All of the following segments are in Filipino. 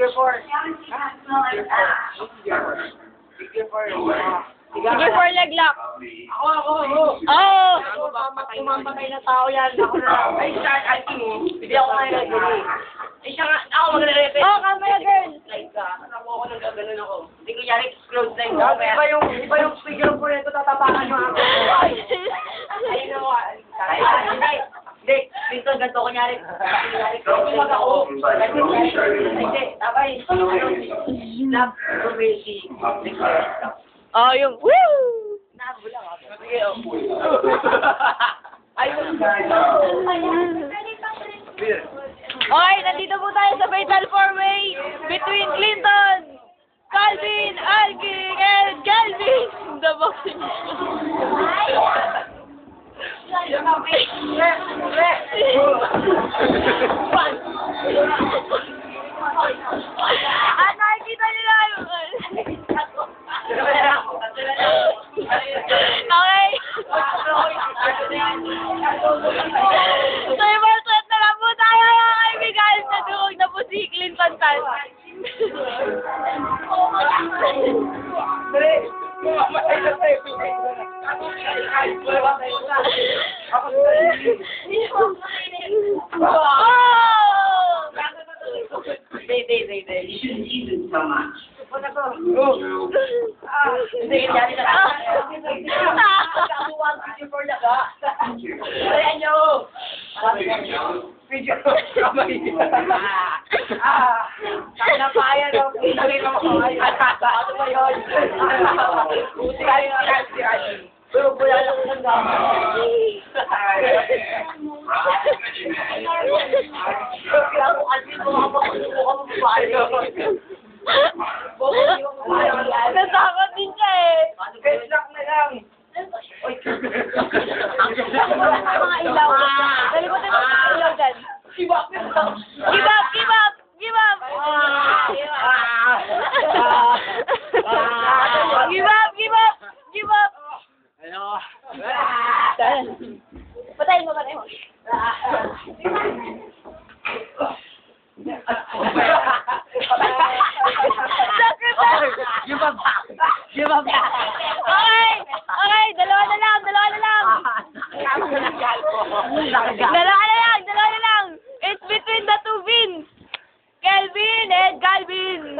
Figure 4. Figure 4. Sige, for leg lock. Ako. Oh! Pumamatay na tao yan. Ako na. Ay, start acting mo. Hindi ako ngayon. Ay, siya nga. Ako magre-repeat. Oh, camera girl. Like ka. Ako nang gaganon ako. Hindi ko yari close line ako. Iba yung figure 4 nito. Tatapakan nyo ako. Ayun ako. Hindi. Dito, ganito ko nyari. Hindi mag ako. Hindi. Tabay. Snap. Rumesi. Oh, yung woo! Nabo lang ako. Sige, ayun. Okay, nandito po tayo sa Fatal 4-Way between Clinton, Calvin, Alking, and Calvin. The boxing. Nakikita nila yung... Okay. So, ibang set na lang po tayo mga kaibigan. Nadurog na po si Clinton Tan. You shouldn't use it so much. Hindi, kanyari na lang. Nakakuwag video for na ka. Ayan nyo. Video. Kamay. Kanapayan o. Pinagay mo ko. Ano ba yun? Buti kayo na kasi. Pero wala lang ng gama. Kaya mo kasi mga papayo. Natakot din siya eh. Best luck na lang. Mga ilaw. Nalimutan mo mga ilaw dyan. Give up! Give up! Give up! Give up! Give up! Give up! Give up! Ano? Patayin mo, patayin mo. Give up! Give up! Okay! Okay! Dalawa na lang! Dalawa na lang! Dalawa na lang! It's between the two Vins! Kelvin and Calvin!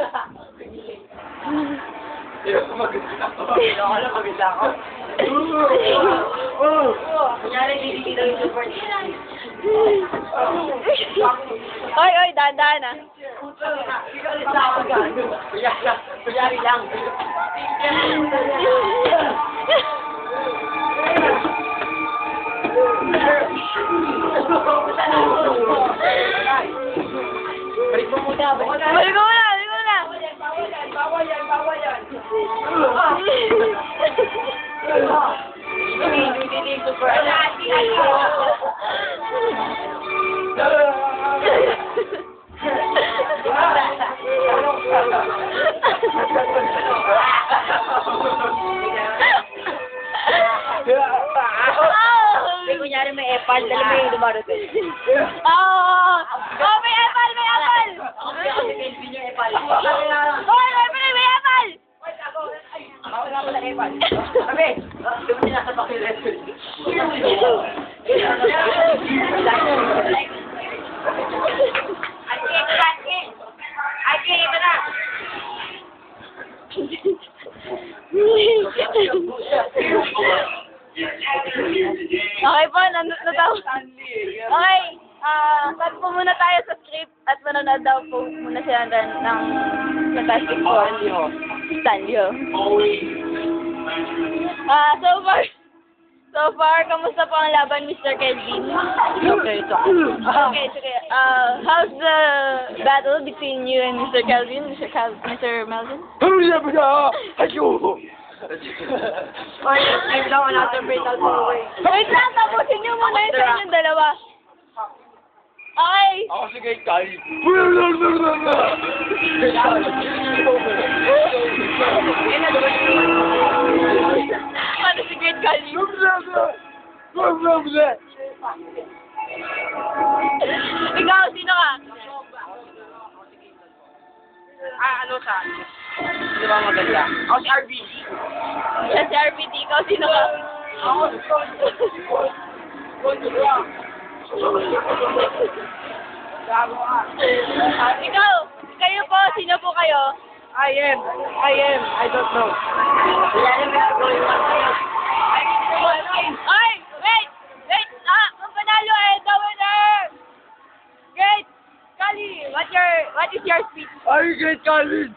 Maganda ako. Kunyari, dito yung support. Oy, dahan-dahan ah. Kunyari lang. Balik mo muna. Balik ko muna. Bawal yan. Hindi super. Kunyari may epal, dali mo yung dumarating. Oh, may epal! Hindi nyo epal. Hoy, may epal! Bawal nga pala epal. Sabi, di mo nila sa pakilit. Ate, ito na. Okay po, natapos. Okay, cut po muna tayo sa script at manonood daw po muna siya ng Fantastic Four. Stanley. So far, kamusta po ang laban, Mr. Kelvin? Okay, ito. Okay. How's the battle between you and Mr. Kelvin, Mr. Melvin? Ay, I'm down another fatal four-way. Wait lang, tapusin niyo muna yung sa inyong dalawa. Okay. Ako si Kay Kai. Ano si Great Kali? Ikaw, sino ka? ano siya? Sino ba maganda? Ako si RBG. Siya si RPD. Ikaw, sino ka? Ako si Gago ka. Ikaw, kayo po, sino po kayo? I don't know. Ay! Wait! Wait! Ang panalo the winner! Great! Kali, what is your speech? Are you great, Colin?